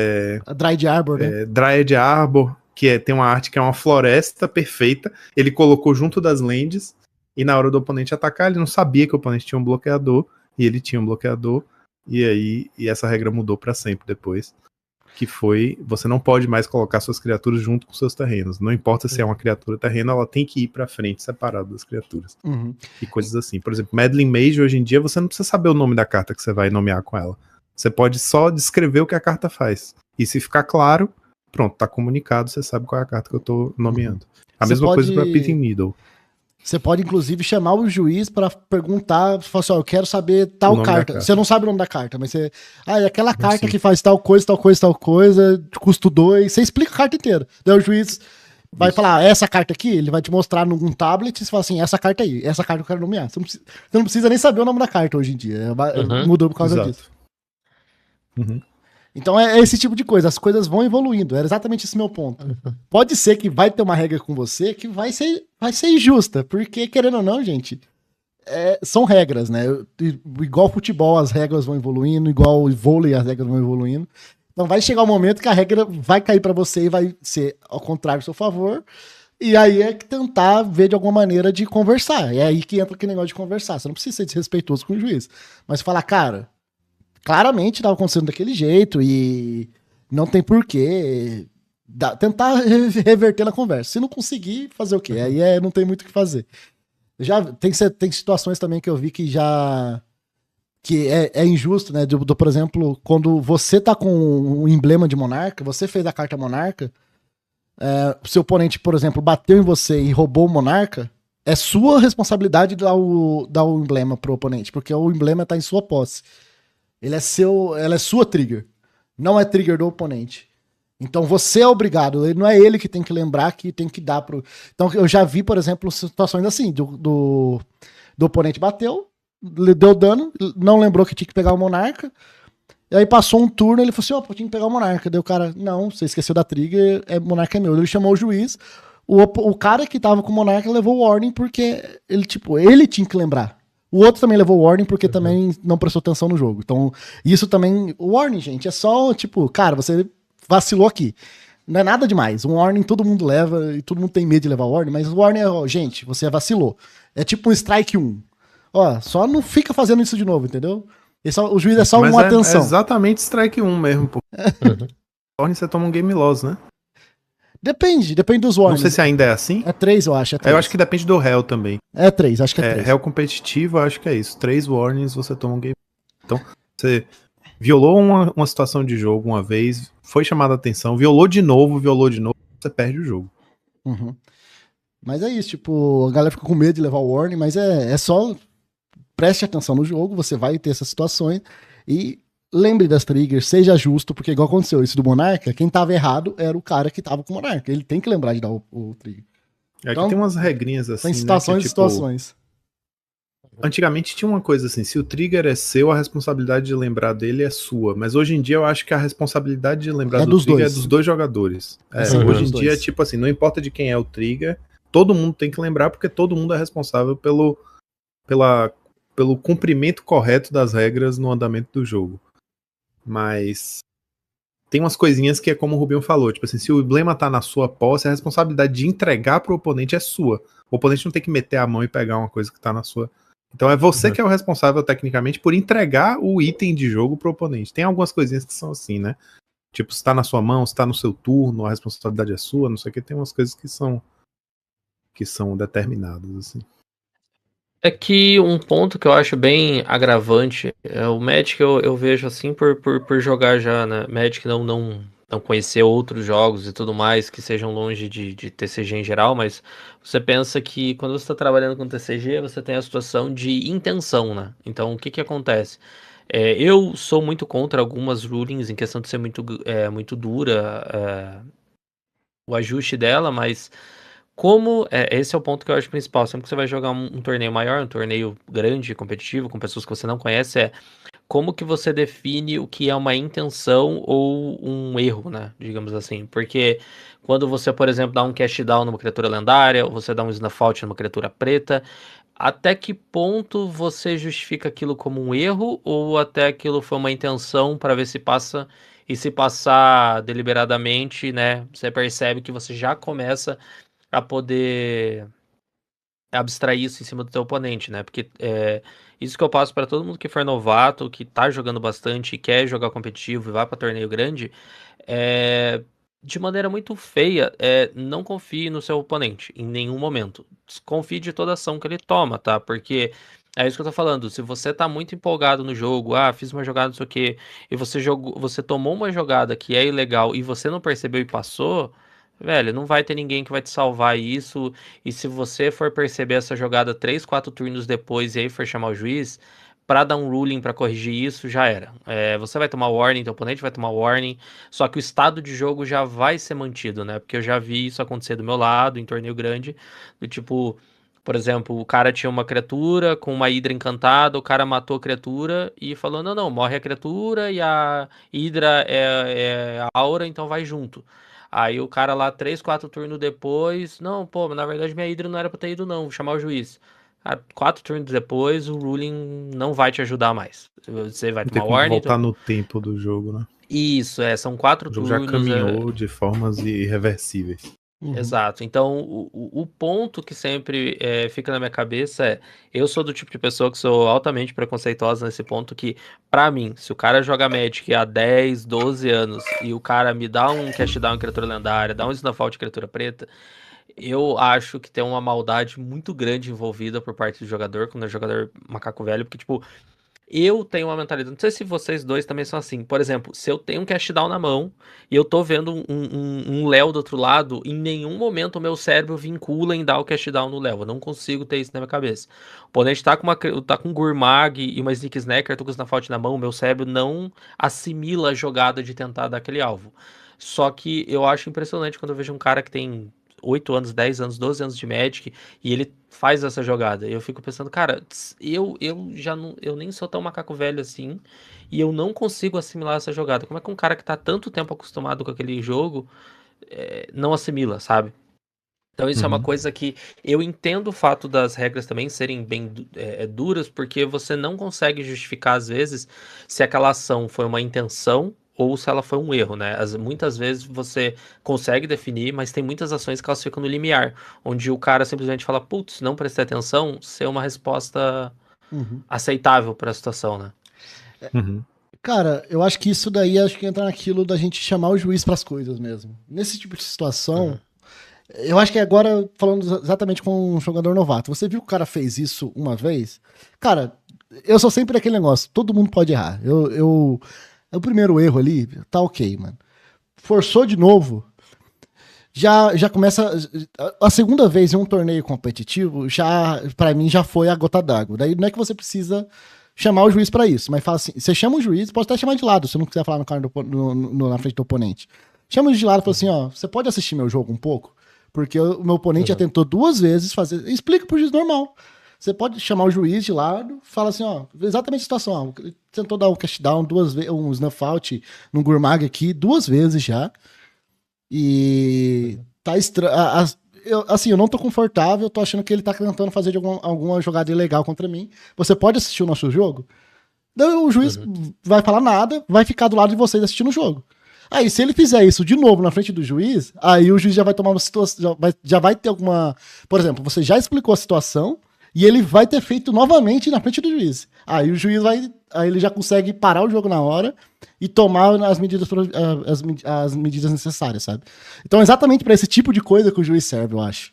A Dryad Arbor, né? Dryad Arbor, que tem uma arte que é uma floresta perfeita. Ele colocou junto das lands e na hora do oponente atacar, ele não sabia que o oponente tinha um bloqueador e ele tinha um bloqueador. E essa regra mudou para sempre depois. Que foi, você não pode mais colocar suas criaturas junto com seus terrenos. Não importa se é uma criatura terreno, ela tem que ir pra frente, separado das criaturas. E coisas assim. Por exemplo, Meddling Mage, hoje em dia, você não precisa saber o nome da carta que você vai nomear com ela. Você pode só descrever o que a carta faz. E se ficar claro, pronto, tá comunicado, você sabe qual é a carta que eu tô nomeando. A mesma coisa pra Pithing Needle. Você pode, inclusive, chamar o juiz para perguntar, falar assim, ó, eu quero saber tal carta. Você não sabe o nome da carta, mas você... é aquela carta que faz tal coisa, custo 2. Você explica a carta inteira. Daí o juiz vai Isso. falar, essa carta aqui, ele vai te mostrar num tablet e você fala assim, essa carta aí, essa carta eu quero nomear. Você não precisa nem saber o nome da carta hoje em dia. Uhum. Mudou por causa Exato. disso. Uhum. Então é esse tipo de coisa, as coisas vão evoluindo. Era exatamente esse meu ponto. Pode ser que vai ter uma regra com você que vai ser injusta, porque, querendo ou não, gente, são regras, né? Igual futebol, as regras vão evoluindo, igual vôlei, as regras vão evoluindo. Então vai chegar um momento que a regra vai cair pra você e vai ser ao contrário do seu favor. E aí é que tentar ver de alguma maneira de conversar. É aí que entra aquele negócio de conversar. Você não precisa ser desrespeitoso com o juiz. Mas falar, cara, claramente estava acontecendo daquele jeito e não tem porquê. Tentar reverter na conversa. Se não conseguir, fazer o quê? Aí não tem muito o que fazer. Já tem situações também que eu vi que já que é injusto, né? Por exemplo, quando você tá com um emblema de monarca, você fez a carta monarca, o seu oponente, por exemplo, bateu em você e roubou o monarca, é sua responsabilidade dar o emblema pro oponente, porque o emblema tá em sua posse. Ela é sua trigger, não é trigger do oponente. Então você é obrigado, não é ele que tem que lembrar que tem que dar pro. Então eu já vi, por exemplo, situações assim, do oponente bateu, deu dano, não lembrou que tinha que pegar o monarca, e aí passou um turno, ele falou assim, tinha que pegar o monarca. Daí o cara, não, você esqueceu da trigger, monarca é meu. Ele chamou o juiz, o cara que tava com o monarca levou o warning porque ele tinha que lembrar. O outro também levou o warning porque também não prestou atenção no jogo. Então, isso também, o warning, gente, é só, cara, você vacilou aqui. Não é nada demais. Um warning todo mundo leva e todo mundo tem medo de levar o warning, mas o warning é, gente, você vacilou. É tipo um strike 1. Só não fica fazendo isso de novo, entendeu? O juiz é só uma atenção. É exatamente strike 1 mesmo, pô. Warning você toma um game loss, né? Depende dos warnings. Não sei se ainda é assim. É 3, eu acho. Eu acho que depende do réu também. É 3, acho que é 3. Réu competitivo, eu acho que é isso. 3 warnings você toma um game. Então, você violou uma situação de jogo uma vez, foi chamada a atenção, violou de novo, você perde o jogo. Uhum. Mas é isso, a galera fica com medo de levar o warning, mas é só preste atenção no jogo, você vai ter essas situações e lembre das triggers, seja justo, porque igual aconteceu isso do Monarca, quem tava errado era o cara que tava com o Monarca, ele tem que lembrar de dar o trigger. Aqui tem umas regrinhas assim, tem situações né, que, situações. Antigamente tinha uma coisa assim, se o trigger é seu, a responsabilidade de lembrar dele é sua, mas hoje em dia eu acho que a responsabilidade de lembrar do trigger é dos dois jogadores. Hoje em dia, tipo assim, não importa de quem é o trigger, todo mundo tem que lembrar, porque todo mundo é responsável pelo cumprimento correto das regras no andamento do jogo. Mas tem umas coisinhas que é como o Rubinho falou, tipo assim, se o emblema tá na sua posse, a responsabilidade de entregar pro oponente é sua. O oponente não tem que meter a mão e pegar uma coisa que tá na sua. Então é você que é o responsável tecnicamente por entregar o item de jogo pro oponente. Tem algumas coisinhas que são assim, né? Tipo, se tá na sua mão, se tá no seu turno, a responsabilidade é sua, não sei o que, tem umas coisas que são determinadas, assim. É que um ponto que eu acho bem agravante é o Magic, eu vejo assim por jogar já, né? Magic não conhecer outros jogos e tudo mais que sejam longe de TCG em geral, mas você pensa que quando você está trabalhando com TCG, você tem a situação de intenção, né? Então, o que acontece? Eu sou muito contra algumas rulings em questão de ser muito dura o ajuste dela, mas esse é o ponto que eu acho principal. Sempre que você vai jogar um torneio maior, um torneio grande, competitivo, com pessoas que você não conhece, como que você define o que é uma intenção ou um erro, né? Digamos assim. Porque quando você, por exemplo, dá um cast down numa criatura lendária, ou você dá um snuff out numa criatura preta, até que ponto você justifica aquilo como um erro, ou até aquilo foi uma intenção para ver se passa, e se passar deliberadamente, né? Você percebe que você já começa a poder abstrair isso em cima do teu oponente, né? Porque isso que eu passo para todo mundo que for novato, que tá jogando bastante e quer jogar competitivo e vai para torneio grande, de maneira muito feia, não confie no seu oponente em nenhum momento. Confie de toda ação que ele toma, tá? Porque é isso que eu tô falando. Se você tá muito empolgado no jogo, fiz uma jogada, não sei o quê, e você tomou uma jogada que é ilegal e você não percebeu e passou, velho, não vai ter ninguém que vai te salvar isso. E se você for perceber essa jogada 3, 4 turnos depois e aí for chamar o juiz, pra dar um ruling pra corrigir isso, já era. Você vai tomar warning, teu oponente vai tomar warning, só que o estado de jogo já vai ser mantido, né? Porque eu já vi isso acontecer do meu lado, em torneio grande, do tipo, por exemplo, o cara tinha uma criatura com uma hidra encantada, o cara matou a criatura e falou, não, não, morre a criatura e a hidra é a aura, então vai junto. Aí o cara lá, 3, 4 turnos depois, não, pô, mas na verdade minha hidra não era pra ter ido não, vou chamar o juiz. 4 turnos depois, o ruling não vai te ajudar mais. Você vai Não tem tomar como warning. voltar no tempo do jogo, né? Isso, são 4 O jogo já turnos. caminhou de formas irreversíveis. Uhum. Exato. Então, o ponto que sempre fica na minha cabeça eu sou do tipo de pessoa que sou altamente preconceituosa nesse ponto que, pra mim, se o cara joga Magic há 10, 12 anos e o cara me dá um cast down em criatura lendária, dá um Snowfall de criatura preta, eu acho que tem uma maldade muito grande envolvida por parte do jogador, quando é jogador macaco velho, porque, tipo, eu tenho uma mentalidade, não sei se vocês dois também são assim. Por exemplo, se eu tenho um cast down na mão e eu tô vendo um Léo do outro lado, em nenhum momento o meu cérebro vincula em dar o cast down no Léo. Eu não consigo ter isso na minha cabeça. O oponente tá com um Gurmag e uma Sneak Snacker, tô com o Snafault na mão, o meu cérebro não assimila a jogada de tentar dar aquele alvo. Só que eu acho impressionante quando eu vejo um cara que tem 8 anos, 10 anos, 12 anos de Magic e ele faz essa jogada. Eu fico pensando, cara, eu já não, eu nem sou tão macaco velho assim e eu não consigo assimilar essa jogada. Como é que um cara que tá tanto tempo acostumado com aquele jogo não assimila, sabe? Então isso é uma coisa que eu entendo o fato das regras também serem bem duras, porque você não consegue justificar às vezes se aquela ação foi uma intenção ou se ela foi um erro, né? Muitas vezes você consegue definir, mas tem muitas ações que elas ficam no limiar, onde o cara simplesmente fala, putz, não prestei atenção, ser uma resposta Uhum. aceitável para a situação, né? Uhum. Cara, eu acho que isso daí acho que entra naquilo da gente chamar o juiz pras coisas mesmo. Nesse tipo de situação, eu acho que agora, falando exatamente com um jogador novato, você viu que o cara fez isso uma vez? Cara, eu sou sempre aquele negócio, todo mundo pode errar. O primeiro erro ali, tá ok, mano. Forçou de novo, já começa. A segunda vez em um torneio competitivo, já para mim já foi a gota d'água. Daí não é que você precisa chamar o juiz pra isso, mas fala assim: você chama o juiz, pode até chamar de lado, se não quiser falar no cara na frente do oponente. Chama de lado e fala assim: ó, você pode assistir meu jogo um pouco? Porque o meu oponente já tentou 2 vezes fazer. Explica pro juiz normal. Você pode chamar o juiz de lado, fala assim, ó, exatamente a situação. Ó, ele tentou dar um cast down 2 vezes, um snuff out no Gurmag aqui 2 vezes já. E tá estranho. Assim, eu não tô confortável, eu tô achando que ele tá tentando fazer de alguma jogada ilegal contra mim. Você pode assistir o nosso jogo? Daí o juiz vai falar nada, vai ficar do lado de vocês assistindo o jogo. Aí, se ele fizer isso de novo na frente do juiz, aí o juiz já vai tomar uma situação. Já vai ter alguma. Por exemplo, você já explicou a situação e ele vai ter feito novamente na frente do juiz. Aí o juiz vai. Aí ele já consegue parar o jogo na hora e tomar as medidas necessárias, sabe? Então, é exatamente para esse tipo de coisa que o juiz serve, eu acho.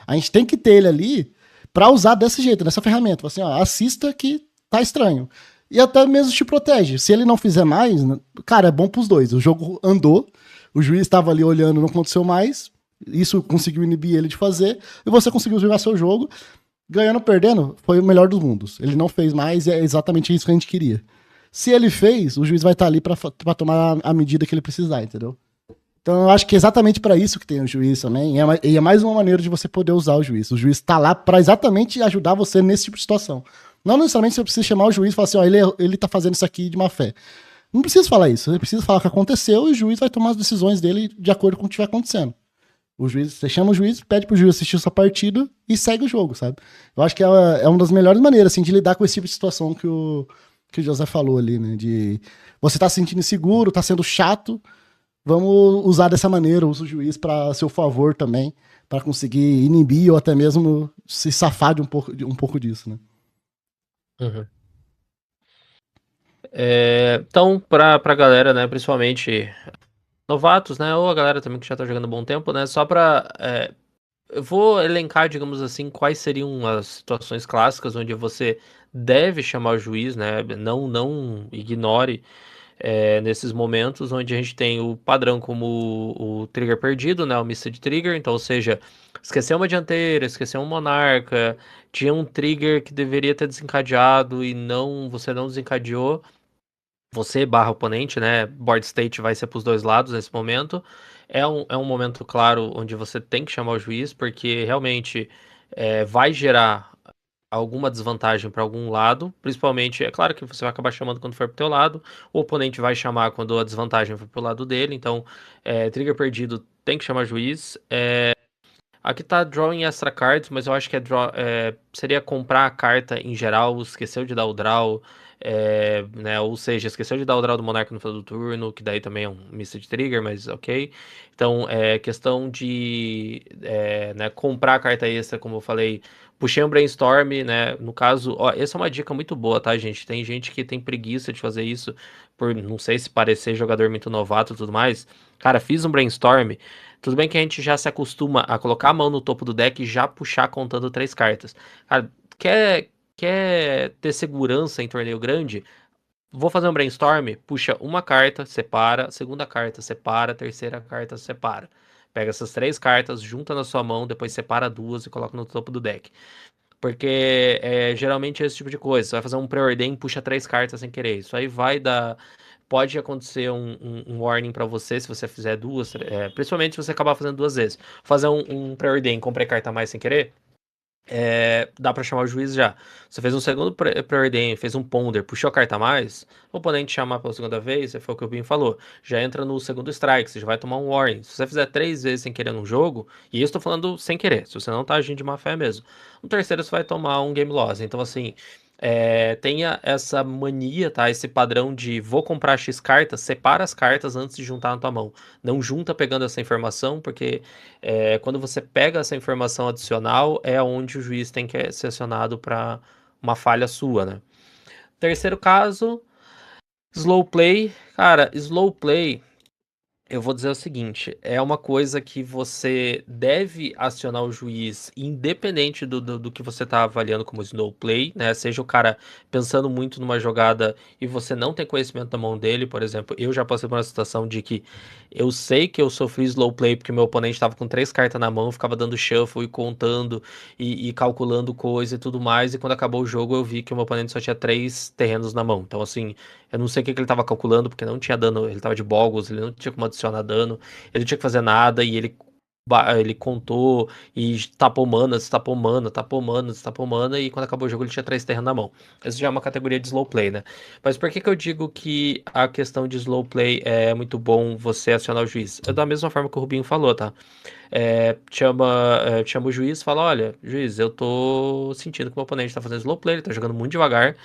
A gente tem que ter ele ali para usar desse jeito, dessa ferramenta. Assim, ó, assista que tá estranho. E até mesmo te protege. Se ele não fizer mais, cara, é bom pros dois. O jogo andou, o juiz estava ali olhando, não aconteceu mais. Isso conseguiu inibir ele de fazer. E você conseguiu jogar seu jogo. Ganhando ou perdendo, foi o melhor dos mundos. Ele não fez mais e é exatamente isso que a gente queria. Se ele fez, o juiz vai estar ali pra tomar a medida que ele precisar, entendeu? Então eu acho que é exatamente pra isso que tem o juiz também. E é mais uma maneira de você poder usar o juiz. O juiz tá lá pra exatamente ajudar você nesse tipo de situação. Não necessariamente você precisa chamar o juiz e falar assim, ó, ele tá fazendo isso aqui de má fé. Não precisa falar isso. Você precisa falar o que aconteceu e o juiz vai tomar as decisões dele de acordo com o que estiver acontecendo. Você chama o juiz, pede pro juiz assistir sua partida e segue o jogo, sabe? Eu acho que é uma das melhores maneiras, assim, de lidar com esse tipo de situação que o José falou ali, né? De você tá se sentindo inseguro, tá sendo chato, vamos usar dessa maneira, usa o juiz para seu favor também, para conseguir inibir ou até mesmo se safar de um pouco disso, né? Então, pra galera, né, principalmente novatos, né, ou a galera também que já tá jogando há um bom tempo, né, só pra... eu vou elencar, digamos assim, quais seriam as situações clássicas onde você deve chamar o juiz, né, não ignore nesses momentos onde a gente tem o padrão como o trigger perdido, né, o missed trigger, então, ou seja, esqueceu uma dianteira, esqueceu um monarca, tinha um trigger que deveria ter desencadeado e você não desencadeou, você barra oponente, né, board state vai ser para os dois lados nesse momento, é um momento, claro, onde você tem que chamar o juiz, porque realmente vai gerar alguma desvantagem para algum lado, principalmente, é claro que você vai acabar chamando quando for pro teu lado, o oponente vai chamar quando a desvantagem for pro lado dele, então, trigger perdido tem que chamar juiz. Aqui tá drawing extra cards, mas eu acho que seria comprar a carta em geral, esqueceu de dar o draw, né, ou seja, esqueceu de dar o draw do Monarca no final do turno, que daí também é um missed trigger, mas ok. Então, questão de né, comprar a carta extra, como eu falei, puxei um brainstorm, né, no caso, ó, essa é uma dica muito boa, tá, gente? Tem gente que tem preguiça de fazer isso, por não sei se parecer jogador muito novato e tudo mais. Cara, fiz um brainstorm. Tudo bem que a gente já se acostuma a colocar a mão no topo do deck e já puxar contando 3 cartas. Cara, quer ter segurança em torneio grande? Vou fazer um brainstorm, puxa uma carta, separa, segunda carta, separa, terceira carta, separa. Pega essas 3 cartas, junta na sua mão, depois separa duas e coloca no topo do deck. Porque geralmente é esse tipo de coisa. Você vai fazer um preordem, puxa 3 cartas sem querer. Isso aí vai dar. Pode acontecer um warning para você se você fizer duas, principalmente se você acabar fazendo duas vezes. Fazer um preordem, comprei carta a mais sem querer, dá pra chamar o juiz já. Você fez um segundo preordem, fez um ponder, puxou a carta a mais, o oponente chamar pela segunda vez, foi o que o Binho falou, já entra no segundo strike, você já vai tomar um warning. Se você fizer 3 vezes sem querer num jogo, e isso eu tô falando sem querer, se você não tá agindo de má fé mesmo, no terceiro você vai tomar um game loss. Então assim, tenha essa mania, tá? Esse padrão de vou comprar X cartas, separa as cartas antes de juntar na tua mão. Não junta pegando essa informação, porque quando você pega essa informação adicional, é onde o juiz tem que ser acionado para uma falha sua, né? Terceiro caso, slow play. Cara, slow play, eu vou dizer o seguinte, é uma coisa que você deve acionar o juiz independente do que você está avaliando como slow play, né? Seja o cara pensando muito numa jogada e você não tem conhecimento da mão dele, por exemplo, eu já passei por uma situação de que eu sei que eu sofri slow play porque meu oponente estava com 3 cartas na mão, ficava dando shuffle e contando e calculando coisa e tudo mais, e quando acabou o jogo eu vi que o meu oponente só tinha 3 terrenos na mão. Então assim, eu não sei o que ele estava calculando, porque não tinha dano, ele estava de boggles, ele não tinha como adicionar dano, ele não tinha que fazer nada e ele contou e tapou mana, tapou mana, tapou mana, tapou mana, e quando acabou o jogo ele tinha 3 terrenos na mão. Isso já é uma categoria de slow play, né? Mas por que eu digo que a questão de slow play é muito bom você acionar o juiz? É da mesma forma que o Rubinho falou, tá? Chama o juiz e fala: olha, juiz, eu tô sentindo que o meu oponente tá fazendo slow play, ele tá jogando muito devagar.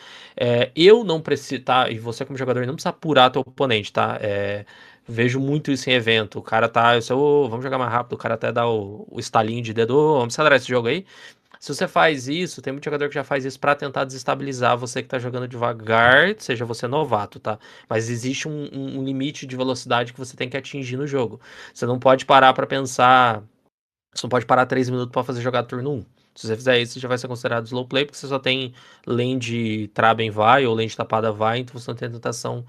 Eu não preciso, tá? E você, como jogador, não precisa apurar teu oponente, tá? Vejo muito isso em evento. O cara tá, vamos jogar mais rápido, o cara até dá o estalinho de dedo, vamos acelerar esse jogo aí. Se você faz isso, tem muito jogador que já faz isso pra tentar desestabilizar você que tá jogando devagar, seja você novato, tá? Mas existe um limite de velocidade que você tem que atingir no jogo. Você não pode parar pra pensar. Você não pode parar 3 minutos pra fazer jogar turno 1. Se você fizer isso, já vai ser considerado slow play, porque você só tem lane de Traben vai ou lane de tapada vai, então você não tem tentação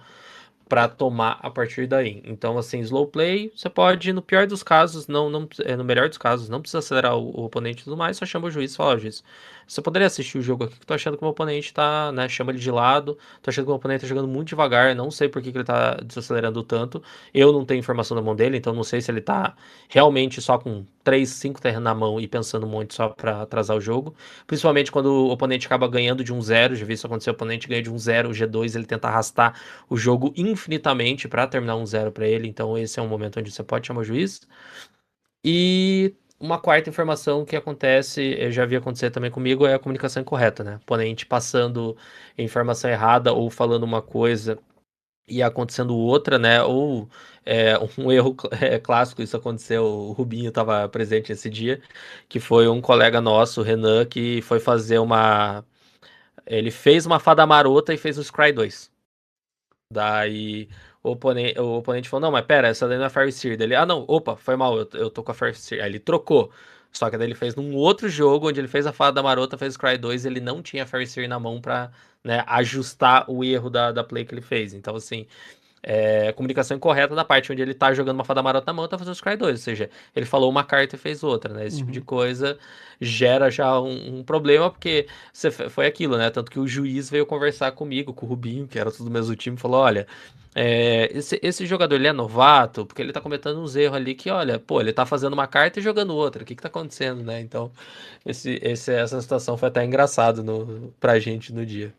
para tomar a partir daí. Então, assim, slow play, você pode, no pior dos casos, no melhor dos casos, não precisa acelerar o oponente e tudo mais, só chama o juiz e fala: ó, juiz, você poderia assistir o jogo aqui que tô achando que o meu oponente tá, né, chama ele de lado, tô achando que o meu oponente tá jogando muito devagar, não sei por que ele tá desacelerando tanto, eu não tenho informação na mão dele, então não sei se ele tá realmente só com 3, 5 terrenos na mão e pensando um monte só pra atrasar o jogo, principalmente quando o oponente acaba ganhando de 1-0, já vi isso acontecer, o oponente ganha de 1-0, o G2 ele tenta arrastar o jogo infinitamente para terminar 1-0 para ele, então esse é um momento onde você pode chamar o juiz. E uma quarta informação que acontece, eu já vi acontecer também comigo, é a comunicação incorreta, né? O oponente passando informação errada ou falando uma coisa e acontecendo outra, né? Ou um erro clássico, isso aconteceu, o Rubinho estava presente esse dia, que foi um colega nosso, o Renan, que foi fazer ele fez uma fada marota e fez o Scry 2. Daí o oponente falou: não, mas pera, essa daí não é Fire Seer. Ele, não, opa, foi mal, eu tô com a Fire Seer. Aí ele trocou. Só que daí ele fez num outro jogo, onde ele fez a Fada Marota, fez o Cry 2, ele não tinha Fire Seer na mão pra, né, ajustar o erro da play que ele fez. Então, assim, comunicação incorreta da parte onde ele tá jogando uma fada marota na mão e tá fazendo o Scry 2, ou seja, ele falou uma carta e fez outra, né? Esse tipo de coisa gera já um problema, porque foi aquilo, né? Tanto que o juiz veio conversar comigo, com o Rubinho, que era tudo do mesmo time, e falou: olha, esse jogador ele é novato, porque ele tá cometendo uns erros ali que, olha, pô, ele tá fazendo uma carta e jogando outra, o que tá acontecendo, né? Então, essa situação foi até engraçado pra gente no dia.